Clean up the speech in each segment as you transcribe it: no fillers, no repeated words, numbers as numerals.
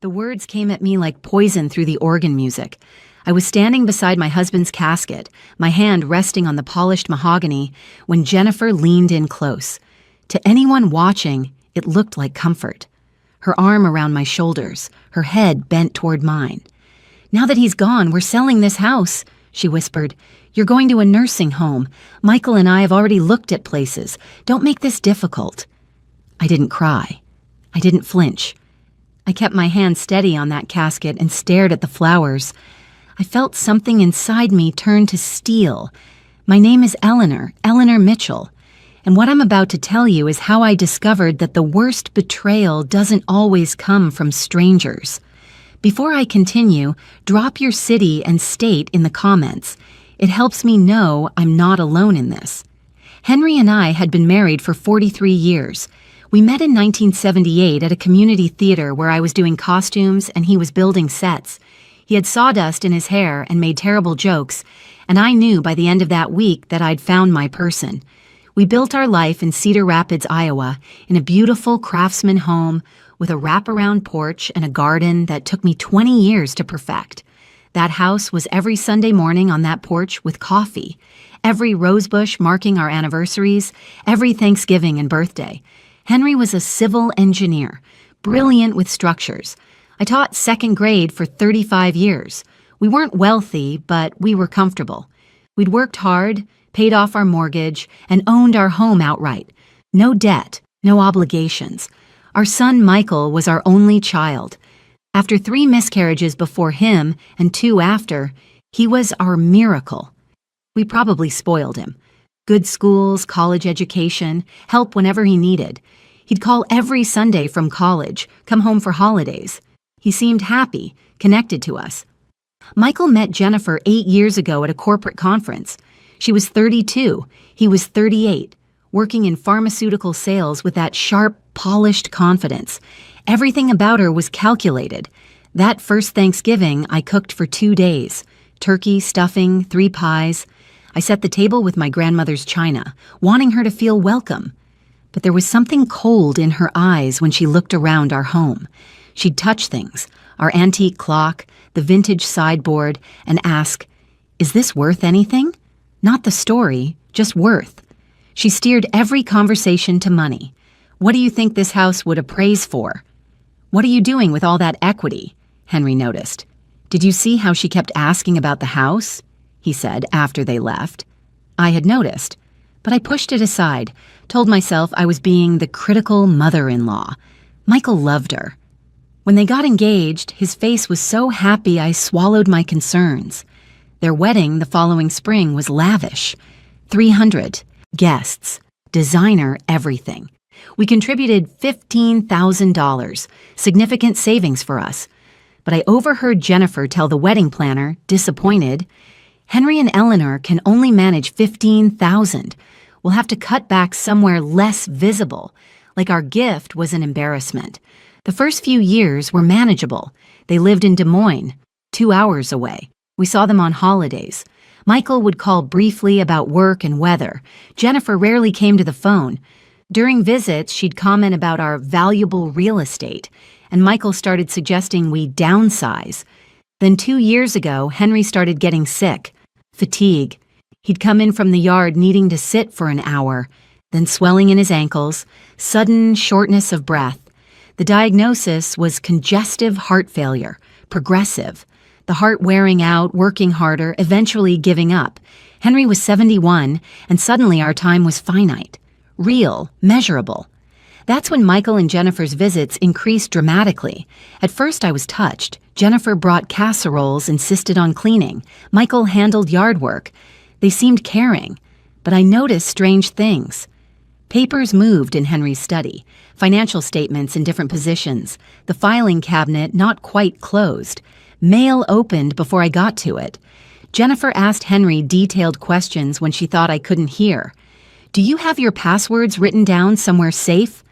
The words came at me like poison through the organ music. I was standing beside my husband's casket, my hand resting on the polished mahogany, when Jennifer leaned in close. To anyone watching, it looked like comfort. Her arm around my shoulders, her head bent toward mine. "Now that he's gone, we're selling this house," she whispered. "You're going to a nursing home. Michael and I have already looked at places. Don't make this difficult." I didn't cry. I didn't flinch. I kept my hand steady on that casket and stared at the flowers. I felt something inside me turn to steel. My name is Eleanor Mitchell. And what I'm about to tell you is how I discovered that the worst betrayal doesn't always come from strangers. Before I continue, drop your city and state in the comments. It helps me know I'm not alone in this. Henry and I had been married for 43 years. We met in 1978 at a community theater where I was doing costumes and he was building sets. He had sawdust in his hair and made terrible jokes, and I knew by the end of that week that I'd found my person. We built our life in Cedar Rapids, Iowa, in a beautiful craftsman home with a wraparound porch and a garden that took me 20 years to perfect. That house was every Sunday morning on that porch with coffee, every rosebush marking our anniversaries, every Thanksgiving and birthday. Henry was a civil engineer, brilliant with structures. I taught second grade for 35 years. We weren't wealthy, but we were comfortable. We'd worked hard, paid off our mortgage, and owned our home outright. No debt, no obligations. Our son Michael was our only child. After 3 miscarriages before him and 2 after, he was our miracle. We probably spoiled him. Good schools, college education, help whenever he needed. He'd call every Sunday from college, come home for holidays. He seemed happy, connected to us. Michael met Jennifer 8 years ago at a corporate conference. She was 32, he was 38, working in pharmaceutical sales with that sharp, polished confidence. Everything about her was calculated. That first Thanksgiving, I cooked for 2 days. Turkey, stuffing, 3 pies. I set the table with my grandmother's china, wanting her to feel welcome. But there was something cold in her eyes when she looked around our home. She'd touch things, our antique clock, the vintage sideboard, and ask, "Is this worth anything?" Not the story, just worth. She steered every conversation to money. "What do you think this house would appraise for?" "What are you doing with all that equity?" Henry noticed. "Did you see how she kept asking about the house?" he said after they left. I had noticed, but I pushed it aside, told myself I was being the critical mother-in-law. Michael loved her. When they got engaged, his face was so happy I swallowed my concerns. Their wedding the following spring was lavish. 300 guests, designer everything. We contributed $15,000, significant savings for us. But I overheard Jennifer tell the wedding planner, disappointed, "Henry and Eleanor can only manage $15,000. We'll have to cut back somewhere less visible, like our gift was an embarrassment." The first few years were manageable. They lived in Des Moines, 2 hours away. We saw them on holidays. Michael would call briefly about work and weather. Jennifer rarely came to the phone. During visits, she'd comment about our valuable real estate, and Michael started suggesting we downsize. Then 2 years ago, Henry started getting sick. Fatigue. He'd come in from the yard needing to sit for an hour, then swelling in his ankles, sudden shortness of breath. The diagnosis was congestive heart failure, progressive. The heart wearing out, working harder, eventually giving up. Henry was 71, and suddenly our time was finite. Real, measurable. That's when Michael and Jennifer's visits increased dramatically. At first I was touched. Jennifer brought casseroles, insisted on cleaning. Michael handled yard work. They seemed caring, but I noticed strange things. Papers moved in Henry's study, financial statements in different positions, the filing cabinet not quite closed. Mail opened before I got to it. Jennifer asked Henry detailed questions when she thought I couldn't hear. "Do you have your passwords written down somewhere safe?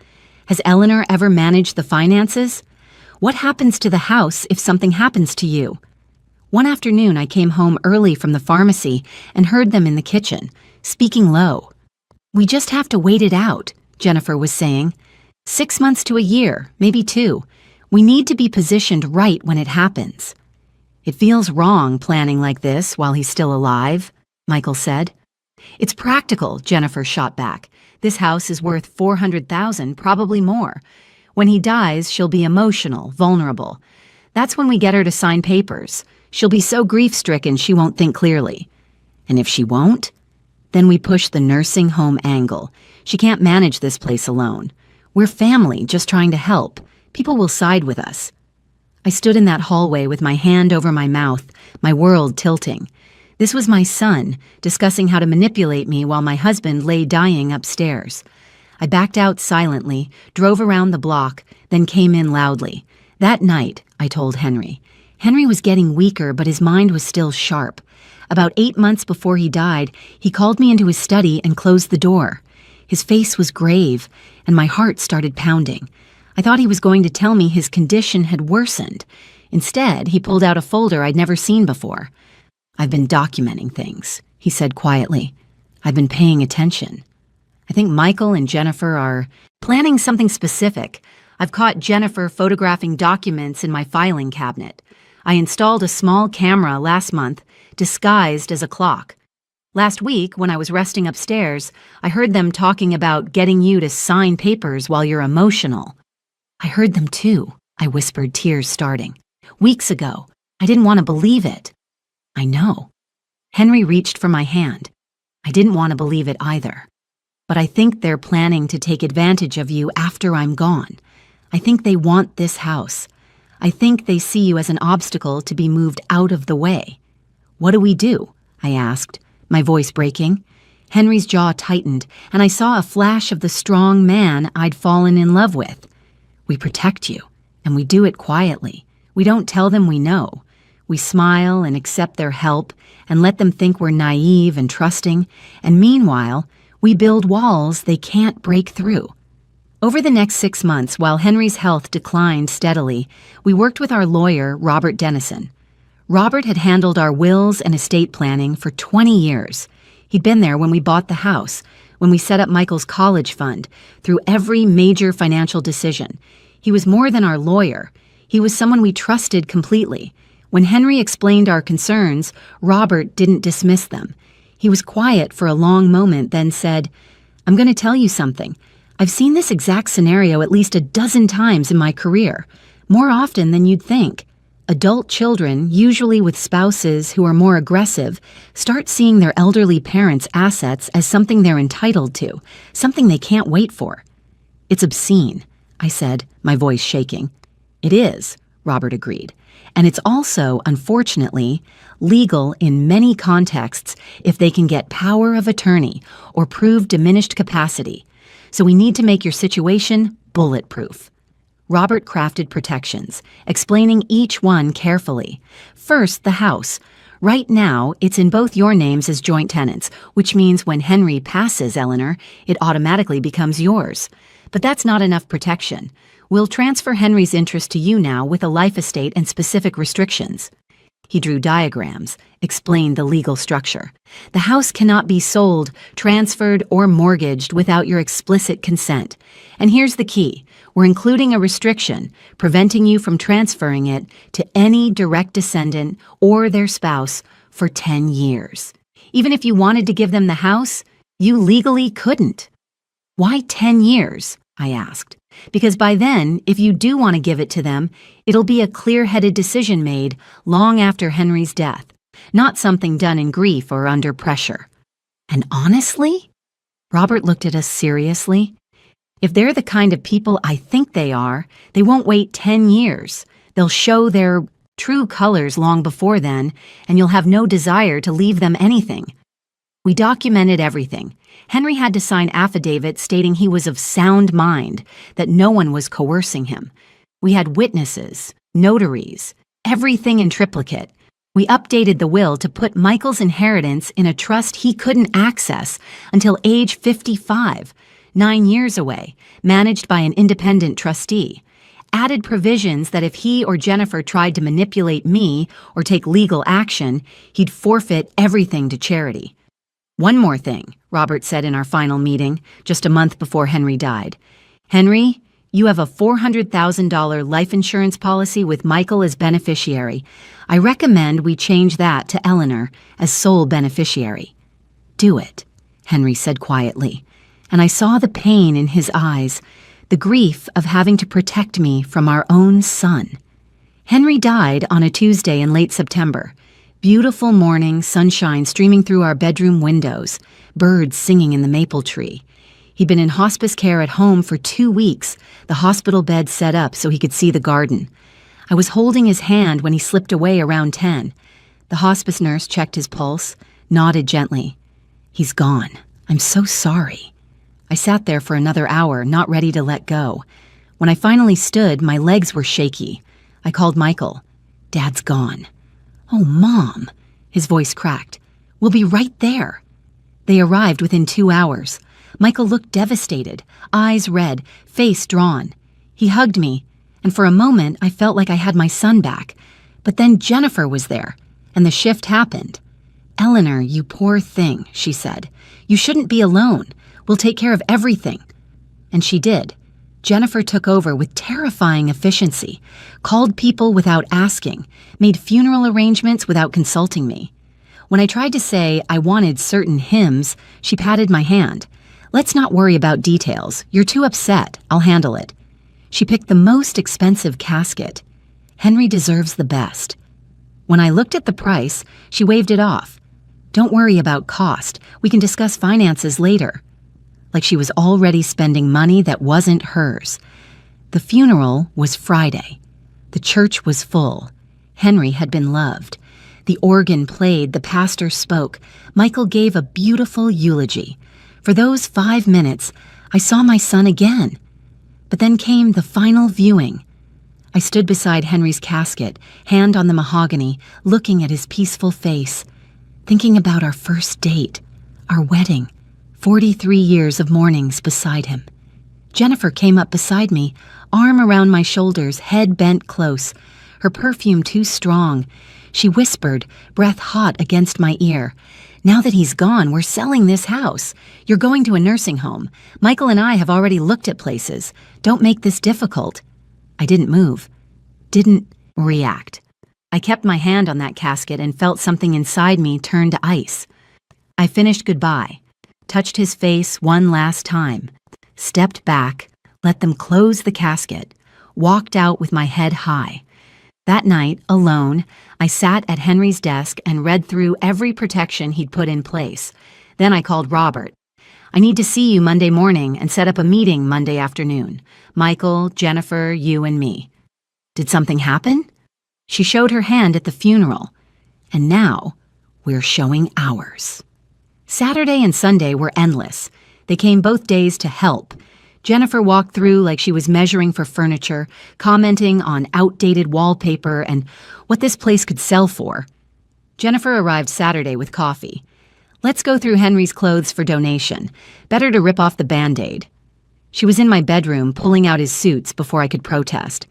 Has Eleanor ever managed the finances? What happens to the house if something happens to you?" One afternoon I came home early from the pharmacy and heard them in the kitchen, speaking low. "We just have to wait it out," Jennifer was saying. 6 months to a year, maybe 2. We need to be positioned right when it happens. It feels wrong planning like this while he's still alive, Michael said. It's practical, Jennifer shot back. This house is worth $400,000, probably more. When he dies, she'll be emotional, vulnerable. That's when we get her to sign papers. She'll be so grief-stricken she won't think clearly. And if she won't, then we push the nursing home angle. She can't manage this place alone. We're family, just trying to help. People will side with us. I stood in that hallway with my hand over my mouth, my world tilting. This was my son, discussing how to manipulate me while my husband lay dying upstairs. I backed out silently, drove around the block, then came in loudly. That night, I told Henry. Henry was getting weaker, but his mind was still sharp. About 8 months before he died, he called me into his study and closed the door. His face was grave, and my heart started pounding. I thought he was going to tell me his condition had worsened. Instead, he pulled out a folder I'd never seen before. "I've been documenting things," he said quietly. "I've been paying attention. I think Michael and Jennifer are planning something specific. I've caught Jennifer photographing documents in my filing cabinet. I installed a small camera last month, disguised as a clock. Last week, when I was resting upstairs, I heard them talking about getting you to sign papers while you're emotional." "I heard them too," I whispered, tears starting. "Weeks ago. I didn't want to believe it." "I know." Henry reached for my hand. "I didn't want to believe it either. But I think they're planning to take advantage of you after I'm gone. I think they want this house. I think they see you as an obstacle to be moved out of the way." "What do we do?" I asked, my voice breaking. Henry's jaw tightened, and I saw a flash of the strong man I'd fallen in love with. "We protect you, and we do it quietly. We don't tell them we know. We smile and accept their help and let them think we're naive and trusting, and meanwhile, we build walls they can't break through." Over the next 6 months, while Henry's health declined steadily, we worked with our lawyer, Robert Dennison. Robert had handled our wills and estate planning for 20 years. He'd been there when we bought the house, when we set up Michael's college fund, through every major financial decision. He was more than our lawyer. He was someone we trusted completely. When Henry explained our concerns, Robert didn't dismiss them. He was quiet for a long moment, then said, "I'm going to tell you something. I've seen this exact scenario at least a dozen times in my career, more often than you'd think. Adult children, usually with spouses who are more aggressive, start seeing their elderly parents' assets as something they're entitled to, something they can't wait for." "It's obscene," I said, my voice shaking. "It is," Robert agreed. "And it's also, unfortunately, legal in many contexts if they can get power of attorney or prove diminished capacity. So we need to make your situation bulletproof." Robert crafted protections, explaining each one carefully. First, the house. Right now, it's in both your names as joint tenants, which means when Henry passes, Eleanor, it automatically becomes yours. But that's not enough protection. We'll transfer Henry's interest to you now with a life estate and specific restrictions. He drew diagrams, explained the legal structure. The house cannot be sold, transferred, or mortgaged without your explicit consent. And here's the key. We're including a restriction preventing you from transferring it to any direct descendant or their spouse for 10 years. Even if you wanted to give them the house, you legally couldn't. "Why 10 years?" I asked. "Because by then, if you do want to give it to them, it'll be a clear-headed decision made long after Henry's death, not something done in grief or under pressure." "And honestly?" Robert looked at us seriously. "If they're the kind of people I think they are, they won't wait 10 years. They'll show their true colors long before then, and you'll have no desire to leave them anything." We documented everything. Henry had to sign affidavits stating he was of sound mind, that no one was coercing him. We had witnesses, notaries, everything in triplicate. We updated the will to put Michael's inheritance in a trust he couldn't access until age 55, 9 years away, managed by an independent trustee. Added provisions that if he or Jennifer tried to manipulate me or take legal action, he'd forfeit everything to charity. "One more thing," Robert said in our final meeting, just a month before Henry died. "Henry, You have a $400,000 life insurance policy with Michael as beneficiary. I recommend we change that to Eleanor as sole beneficiary." "Do it," Henry said quietly, and I saw the pain in his eyes, the grief of having to protect me from our own son. Henry died on a Tuesday in late September. Beautiful morning, sunshine streaming through our bedroom windows, birds singing in the maple tree. He'd been in hospice care at home for 2 weeks, the hospital bed set up so he could see the garden. I was holding his hand when he slipped away around 10. The hospice nurse checked his pulse, nodded gently. "He's gone. I'm so sorry." I sat there for another hour, not ready to let go. When I finally stood, my legs were shaky. I called Michael. "Dad's gone." "Oh, Mom," his voice cracked. "We'll be right there." They arrived within 2 hours. Michael looked devastated, eyes red, face drawn. He hugged me, and for a moment I felt like I had my son back. But then Jennifer was there, and the shift happened. "Eleanor, you poor thing," she said. "You shouldn't be alone. We'll take care of everything." And she did. Jennifer took over with terrifying efficiency, called people without asking, made funeral arrangements without consulting me. When I tried to say I wanted certain hymns, she patted my hand. "Let's not worry about details. You're too upset. I'll handle it." She picked the most expensive casket. Henry deserves the best. When I looked at the price, she waved it off. "Don't worry about cost. We can discuss finances later." Like she was already spending money that wasn't hers. The funeral was Friday. The church was full. Henry had been loved. The organ played, the pastor spoke. Michael gave a beautiful eulogy. For those 5 minutes, I saw my son again. But then came the final viewing. I stood beside Henry's casket, hand on the mahogany, looking at his peaceful face, thinking about our first date, our wedding, 43 years of mornings beside him. Jennifer came up beside me, arm around my shoulders, head bent close, her perfume too strong. She whispered, breath hot against my ear. "Now that he's gone, we're selling this house. You're going to a nursing home. Michael and I have already looked at places. Don't make this difficult." I didn't move, didn't react. I kept my hand on that casket and felt something inside me turn to ice. I finished goodbye, touched his face one last time, stepped back, let them close the casket, walked out with my head high. That night, alone, I sat at Henry's desk and read through every protection he'd put in place. Then I called Robert. "I need to see you Monday morning and set up a meeting Monday afternoon. Michael, Jennifer, you and me." "Did something happen?" She showed her hand at the funeral. And now, we're showing ours. Saturday and Sunday were endless. They came both days to help. Jennifer walked through like she was measuring for furniture, commenting on outdated wallpaper and what this place could sell for. Jennifer arrived Saturday with coffee. "Let's go through Henry's clothes for donation. Better to rip off the Band-Aid." She was in my bedroom pulling out his suits before I could protest.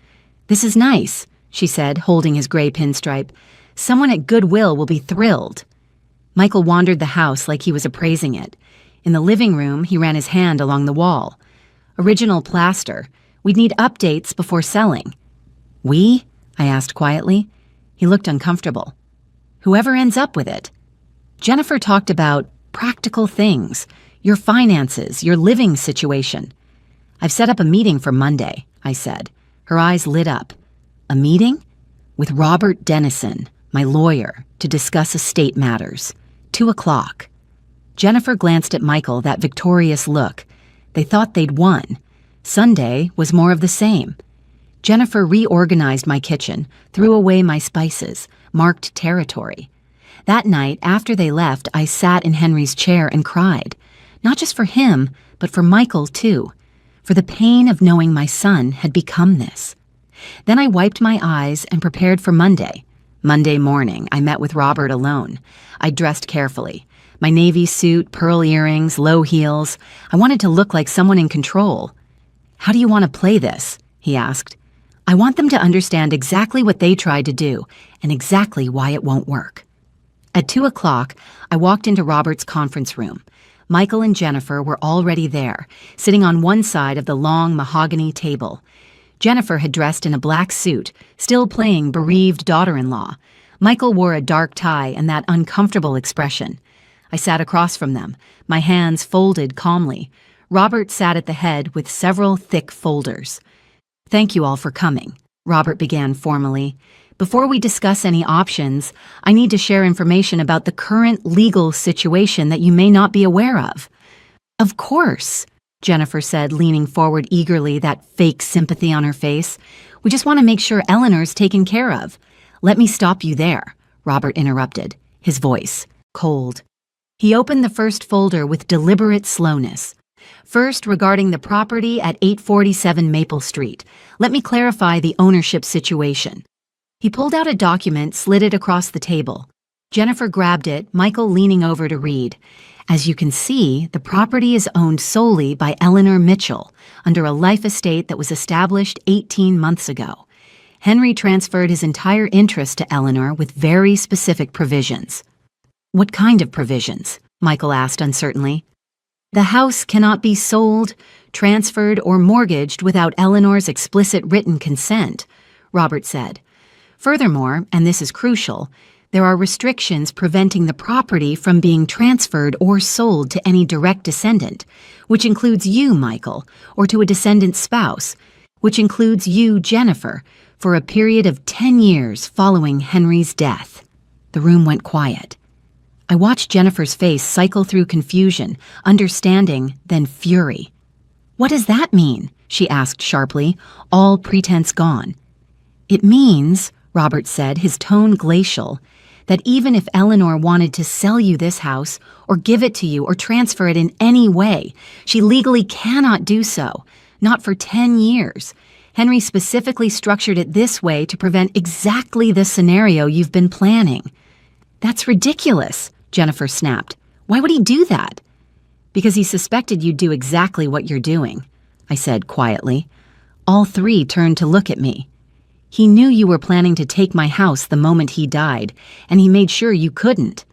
"This is nice," she said, holding his gray pinstripe. "Someone at Goodwill will be thrilled." Michael wandered the house like he was appraising it. In the living room, he ran his hand along the wall. "Original plaster. We'd need updates before selling." "We?" I asked quietly. He looked uncomfortable. "Whoever ends up with it." Jennifer talked about practical things, your finances, your living situation. "I've set up a meeting for Monday," I said. Her eyes lit up. "A meeting?" "With Robert Dennison, my lawyer, to discuss estate matters. 2:00. Jennifer glanced at Michael, that victorious look. They thought they'd won. Sunday was more of the same. Jennifer reorganized my kitchen, threw away my spices, marked territory. That night, after they left, I sat in Henry's chair and cried. Not just for him, but for Michael, too. For the pain of knowing my son had become this. Then I wiped my eyes and prepared for Monday. Monday morning, I met with Robert alone. I dressed carefully. My navy suit, pearl earrings, low heels. I wanted to look like someone in control. "How do you want to play this?" he asked. "I want them to understand exactly what they tried to do and exactly why it won't work." At 2:00, I walked into Robert's conference room. Michael and Jennifer were already there, sitting on one side of the long mahogany table. Jennifer had dressed in a black suit, still playing bereaved daughter-in-law. Michael wore a dark tie and that uncomfortable expression. I sat across from them, my hands folded calmly. Robert sat at the head with several thick folders. "Thank you all for coming," Robert began formally. "Before we discuss any options, I need to share information about the current legal situation that you may not be aware of." "Of course," Jennifer said, leaning forward eagerly, that fake sympathy on her face. "We just want to make sure Eleanor's taken care of." "Let me stop you there," Robert interrupted, his voice cold. He opened the first folder with deliberate slowness. "First, regarding the property at 847 Maple Street, let me clarify the ownership situation." He pulled out a document, slid it across the table. Jennifer grabbed it, Michael leaning over to read. "As you can see, the property is owned solely by Eleanor Mitchell, under a life estate that was established 18 months ago. Henry transferred his entire interest to Eleanor with very specific provisions." "What kind of provisions?" Michael asked uncertainly. "The house cannot be sold, transferred, or mortgaged without Eleanor's explicit written consent," Robert said. "Furthermore, and this is crucial, there are restrictions preventing the property from being transferred or sold to any direct descendant, which includes you, Michael, or to a descendant's spouse, which includes you, Jennifer, for a period of 10 years following Henry's death." The room went quiet. I watched Jennifer's face cycle through confusion, understanding, then fury. "What does that mean?" she asked sharply, all pretense gone. "It means," Robert said, his tone glacial, "that even if Eleanor wanted to sell you this house, or give it to you, or transfer it in any way, she legally cannot do so, not for 10 years. Henry specifically structured it this way to prevent exactly the scenario you've been planning." "That's ridiculous," Jennifer snapped. "Why would he do that?" "Because he suspected you'd do exactly what you're doing," I said quietly. All three turned to look at me. "He knew you were planning to take my house the moment he died, and he made sure you couldn't."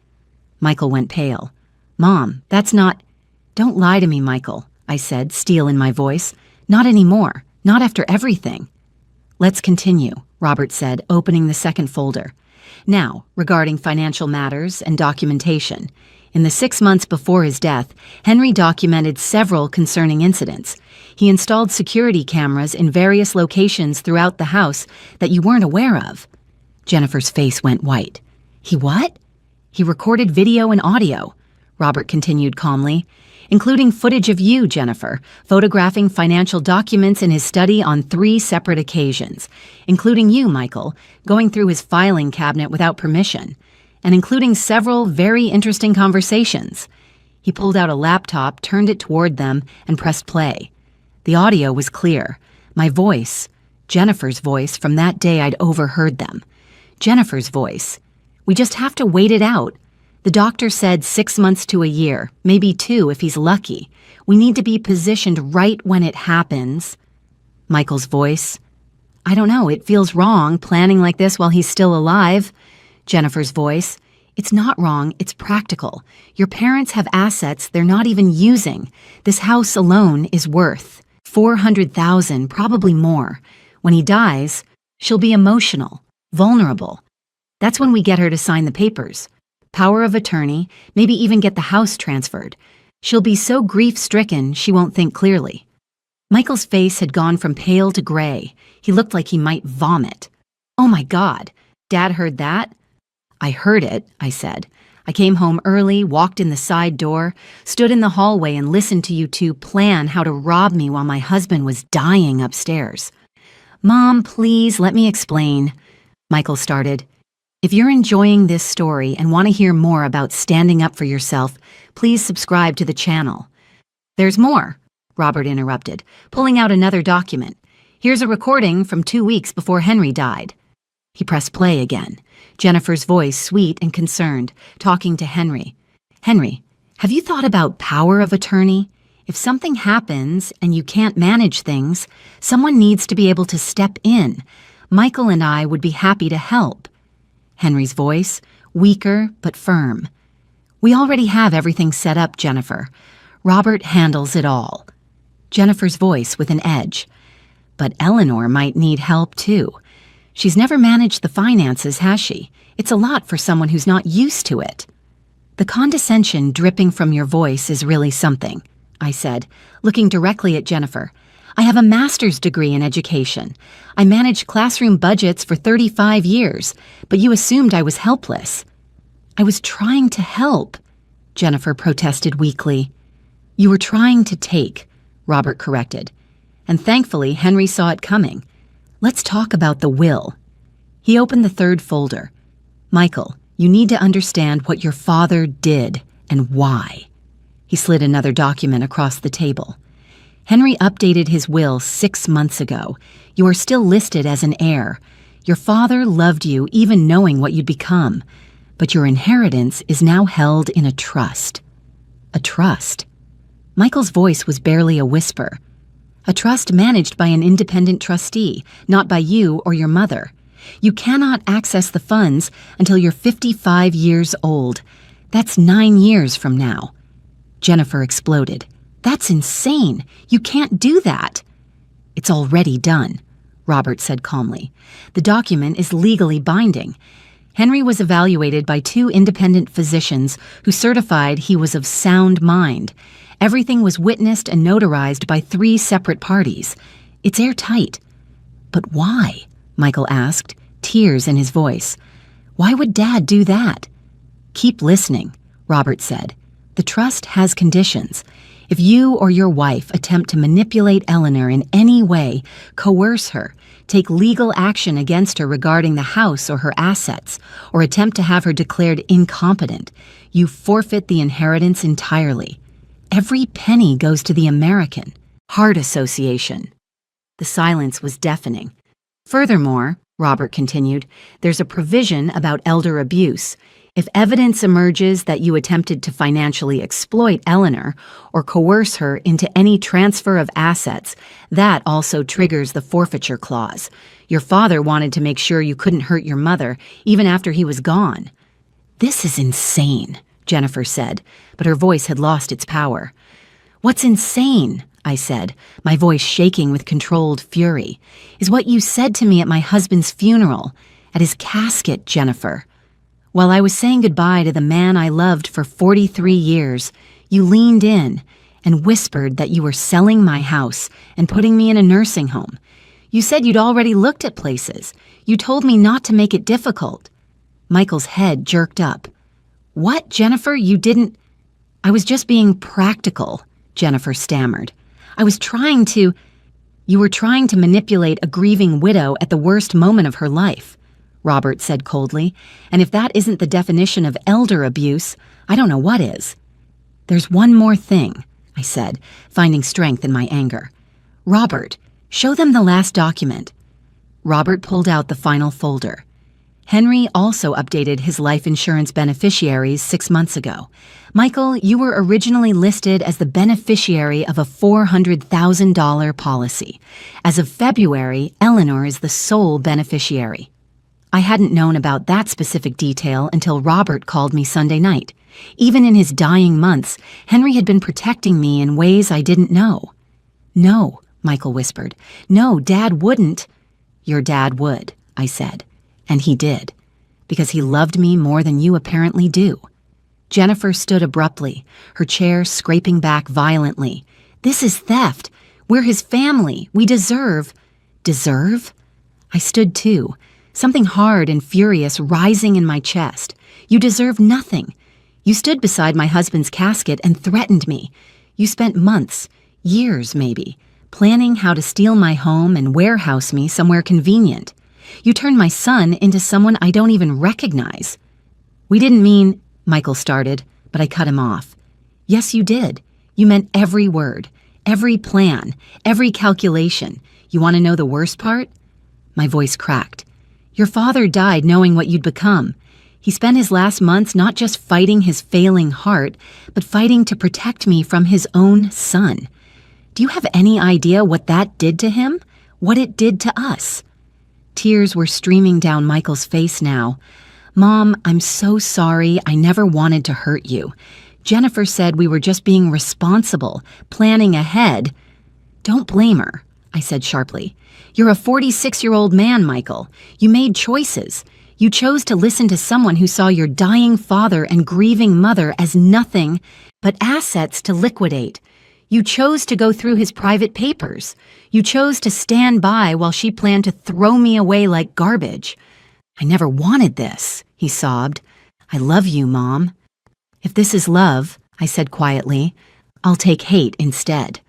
Michael went pale. "Mom, that's not—" "Don't lie to me, Michael," I said, steel in my voice. "Not anymore. Not after everything." "Let's continue," Robert said, opening the second folder. "Now, regarding financial matters and documentation. In the 6 months before his death, Henry documented several concerning incidents. He installed security cameras in various locations throughout the house that you weren't aware of." Jennifer's face went white. "He what?" "He recorded video and audio," Robert continued calmly, "including footage of you, Jennifer, photographing financial documents in his study on 3 separate occasions, including you, Michael, going through his filing cabinet without permission, and including several very interesting conversations." He pulled out a laptop, turned it toward them, and pressed play. The audio was clear. My voice, Jennifer's voice, from that day I'd overheard them. Jennifer's voice. "We just have to wait it out. The doctor said 6 months to a year, maybe 2 if he's lucky. We need to be positioned right when it happens." Michael's voice. "I don't know, it feels wrong, planning like this while he's still alive." Jennifer's voice. "It's not wrong, it's practical. Your parents have assets they're not even using. This house alone is worth $400,000, probably more. When he dies, she'll be emotional, vulnerable. That's when we get her to sign the papers. Power of attorney, maybe even get the house transferred. She'll be so grief-stricken she won't think clearly." Michael's face had gone from pale to gray. He looked like he might vomit. "Oh my God, Dad heard that?" "I heard it," I said. "I came home early, walked in the side door, stood in the hallway and listened to you two plan how to rob me while my husband was dying upstairs." "Mom, please, let me explain," Michael started. "If you're enjoying this story and want to hear more about standing up for yourself, please subscribe to the channel." "There's more," Robert interrupted, pulling out another document. "Here's a recording from 2 weeks before Henry died." He pressed play again, Jennifer's voice sweet and concerned, talking to Henry. "Henry, have you thought about power of attorney? If something happens and you can't manage things, someone needs to be able to step in. Michael and I would be happy to help." Henry's voice, weaker but firm. We already have everything set up, Jennifer. Robert handles it all. Jennifer's voice with an edge. But Eleanor might need help, too. She's never managed the finances, has she? It's a lot for someone who's not used to it. The condescension dripping from your voice is really something, I said, looking directly at Jennifer. I have a master's degree in education. I managed classroom budgets for 35 years, but you assumed I was helpless. I was trying to help, Jennifer protested weakly. You were trying to take, Robert corrected. And thankfully, Henry saw it coming. Let's talk about the will. He opened the third folder. Michael, you need to understand what your father did and why. He slid another document across the table. Henry updated his will 6 months ago. You are still listed as an heir. Your father loved you even knowing what you'd become, but your inheritance is now held in a trust. A trust? Michael's voice was barely a whisper. A trust managed by an independent trustee, not by you or your mother. You cannot access the funds until you're 55 years old. That's 9 years from now. Jennifer exploded. That's insane. You can't do that. It's already done, Robert said calmly. The document is legally binding. Henry was evaluated by 2 independent physicians who certified he was of sound mind. Everything was witnessed and notarized by 3 separate parties. It's airtight. But why? Michael asked, tears in his voice. Why would Dad do that? Keep listening, Robert said. The trust has conditions. If you or your wife attempt to manipulate Eleanor in any way, coerce her, take legal action against her regarding the house or her assets, or attempt to have her declared incompetent, you forfeit the inheritance entirely. Every penny goes to the American Heart Association. The silence was deafening. Furthermore, Robert continued, there's a provision about elder abuse. If evidence emerges that you attempted to financially exploit Eleanor or coerce her into any transfer of assets, that also triggers the forfeiture clause. Your father wanted to make sure you couldn't hurt your mother, even after he was gone. This is insane, Jennifer said, but her voice had lost its power. What's insane, I said, my voice shaking with controlled fury, is what you said to me at my husband's funeral, at his casket, Jennifer. While I was saying goodbye to the man I loved for 43 years, you leaned in and whispered that you were selling my house and putting me in a nursing home. You said you'd already looked at places. You told me not to make it difficult. Michael's head jerked up. What, Jennifer? You didn't... I was just being practical, Jennifer stammered. I was trying to... You were trying to manipulate a grieving widow at the worst moment of her life, Robert said coldly, and if that isn't the definition of elder abuse, I don't know what is. There's one more thing, I said, finding strength in my anger. Robert, show them the last document. Robert pulled out the final folder. Henry also updated his life insurance beneficiaries 6 months ago. Michael, you were originally listed as the beneficiary of a $400,000 policy. As of February, Eleanor is the sole beneficiary. I hadn't known about that specific detail until Robert called me Sunday night. Even in his dying months, Henry had been protecting me in ways I didn't know. No, Michael whispered. No, Dad wouldn't. Your dad would, I said. And he did, because he loved me more than you apparently do. Jennifer stood abruptly, her chair scraping back violently. This is theft. We're his family. We deserve... Deserve? I stood too, something hard and furious rising in my chest. You deserve nothing. You stood beside my husband's casket and threatened me. You spent months, years maybe, planning how to steal my home and warehouse me somewhere convenient. You turned my son into someone I don't even recognize. We didn't mean, Michael started, but I cut him off. Yes, you did. You meant every word, every plan, every calculation. You want to know the worst part? My voice cracked. Your father died knowing what you'd become. He spent his last months not just fighting his failing heart, but fighting to protect me from his own son. Do you have any idea what that did to him? What it did to us? Tears were streaming down Michael's face now. "Mom, I'm so sorry. I never wanted to hurt you. Jennifer said we were just being responsible, planning ahead." "Don't blame her," I said sharply. "You're a 46-year-old man, Michael. You made choices. You chose to listen to someone who saw your dying father and grieving mother as nothing but assets to liquidate. You chose to go through his private papers. You chose to stand by while she planned to throw me away like garbage. I never wanted this," he sobbed. "I love you, Mom." "If this is love," I said quietly, "I'll take hate instead."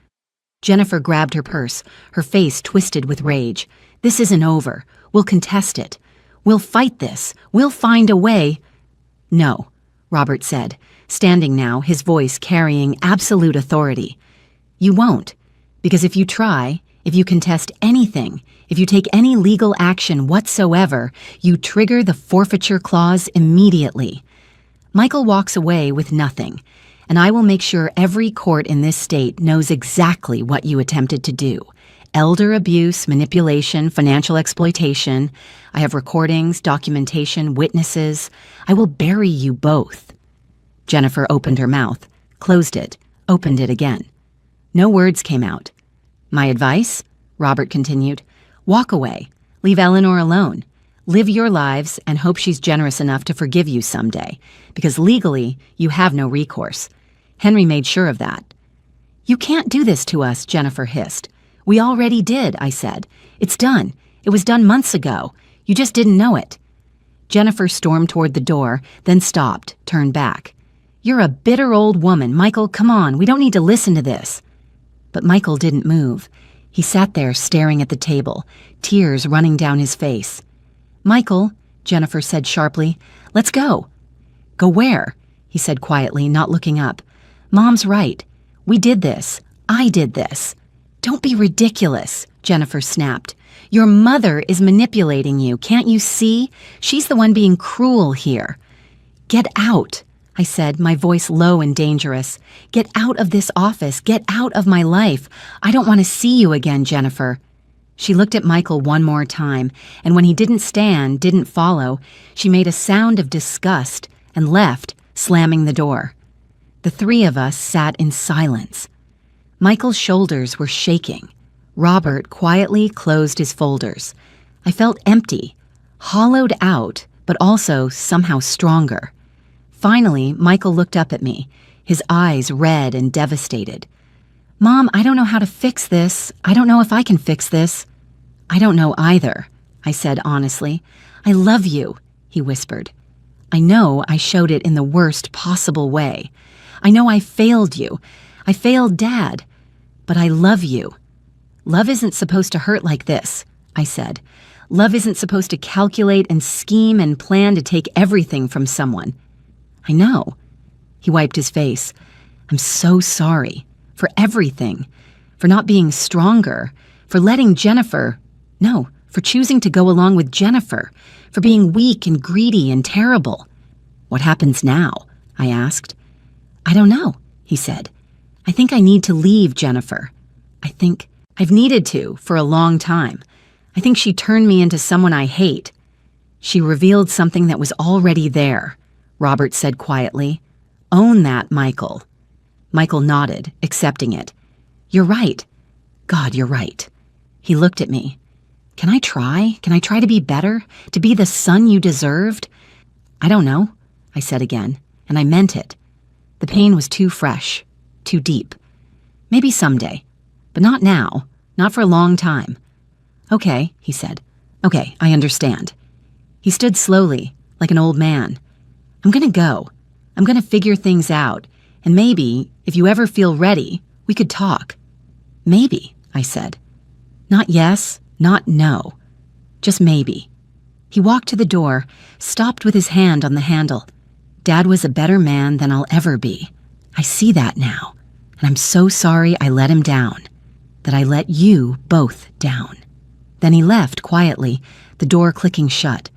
Jennifer grabbed her purse, her face twisted with rage. "This isn't over. We'll contest it. We'll fight this. We'll find a way." "No," Robert said, standing now, his voice carrying absolute authority. "You won't, because if you try, if you contest anything, if you take any legal action whatsoever, you trigger the forfeiture clause immediately. Michael walks away with nothing, and I will make sure every court in this state knows exactly what you attempted to do. Elder abuse, manipulation, financial exploitation. I have recordings, documentation, witnesses. I will bury you both." Jennifer opened her mouth, closed it, opened it again. No words came out. "My advice," Robert continued, "walk away. Leave Eleanor alone. Live your lives and hope she's generous enough to forgive you someday, because legally you have no recourse. Henry made sure of that." "You can't do this to us," Jennifer hissed. "We already did," I said. "It's done. It was done months ago. You just didn't know it." Jennifer stormed toward the door, then stopped, turned back. "You're a bitter old woman. Michael, come on. We don't need to listen to this." But Michael didn't move. He sat there staring at the table, tears running down his face. "Michael," Jennifer said sharply, "let's go." "Go where?" he said quietly, not looking up. "Mom's right. We did this. I did this." "Don't be ridiculous," Jennifer snapped. "Your mother is manipulating you, can't you see? She's the one being cruel here." "Get out," I said, my voice low and dangerous. "Get out of this office. Get out of my life. I don't want to see you again, Jennifer." She looked at Michael one more time, and when he didn't stand, didn't follow, she made a sound of disgust and left, slamming the door. The three of us sat in silence. Michael's shoulders were shaking. Robert quietly closed his folders. I felt empty, hollowed out, but also somehow stronger. Finally, Michael looked up at me, his eyes red and devastated. "Mom, I don't know how to fix this. I don't know if I can fix this." "I don't know either," I said honestly. "I love you," he whispered. "I know I showed it in the worst possible way. I know I failed you. I failed Dad. But I love you. Love isn't supposed to hurt like this," I said. "Love isn't supposed to calculate and scheme and plan to take everything from someone." "I know." He wiped his face. "I'm so sorry. For everything. For not being stronger. For letting Jennifer... No, for choosing to go along with Jennifer. For being weak and greedy and terrible." "What happens now?" I asked. "I don't know," he said. "I think I need to leave Jennifer. I think I've needed to for a long time. I think she turned me into someone I hate." "She revealed something that was already there," Robert said quietly. "Own that, Michael." Michael nodded, accepting it. "You're right. God, you're right." He looked at me. Can I try? Can I try to be better? To be the son you deserved?" "I don't know," I said again, and I meant it. The pain was too fresh, too deep. "Maybe someday, but not now, not for a long time." "Okay," he said. "Okay, I understand." He stood slowly, like an old man. "I'm gonna go. I'm gonna figure things out, and maybe, if you ever feel ready, we could talk." "Maybe," I said. Not yes, not no. Just maybe. He walked to the door, stopped with his hand on the handle. "Dad was a better man than I'll ever be. I see that now, and I'm so sorry I let him down, that I let you both down." Then he left quietly, the door clicking shut.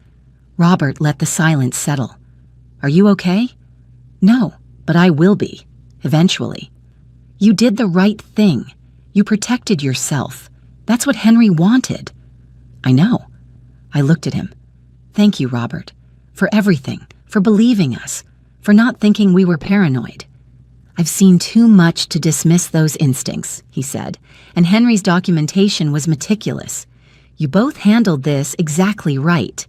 Robert let the silence settle. "Are you okay?" "No, but I will be, eventually." "You did the right thing. You protected yourself. That's what Henry wanted." "I know." I looked at him. "Thank you, Robert. for everything, for believing us, for not thinking we were paranoid. I've seen too much to dismiss those instincts, he said, and Henry's documentation was meticulous. You both handled this exactly right.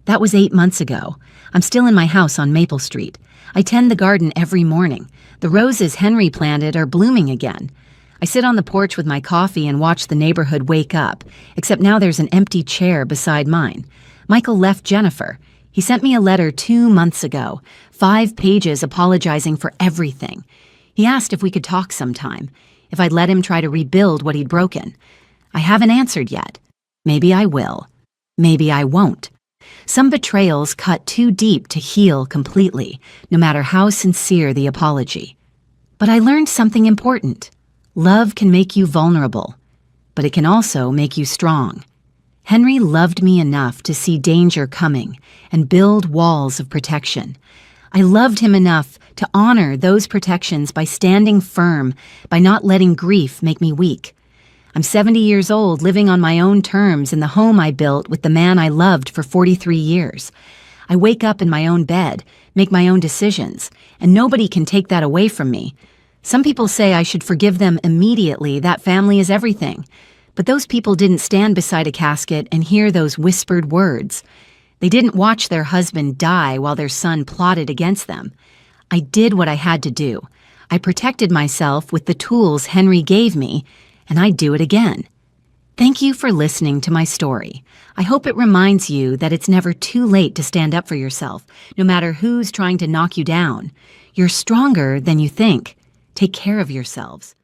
That was 8 months ago. I'm still in my house on Maple Street. I tend the garden every morning. The roses Henry planted are blooming again. I sit on the porch with my coffee and watch the neighborhood wake up, except now there's an empty chair beside mine. Michael left Jennifer. He sent me a letter 2 months ago, 5 pages apologizing for everything. He asked if we could talk sometime, if I'd let him try to rebuild what he'd broken. I haven't answered yet. Maybe I will. Maybe I won't. Some betrayals cut too deep to heal completely, no matter how sincere the apology. But I learned something important. Love can make you vulnerable, but it can also make you strong. Henry loved me enough to see danger coming and build walls of protection. I loved him enough to honor those protections by standing firm, by not letting grief make me weak. I'm 70 years old, living on my own terms in the home I built with the man I loved for 43 years. I wake up in my own bed, make my own decisions, and nobody can take that away from me. Some people say I should forgive them immediately, that family is everything. But those people didn't stand beside a casket and hear those whispered words. They didn't watch their husband die while their son plotted against them. I did what I had to do. I protected myself with the tools Henry gave me, and I'd do it again. Thank you for listening to my story. I hope it reminds you that it's never too late to stand up for yourself, no matter who's trying to knock you down. You're stronger than you think. Take care of yourselves.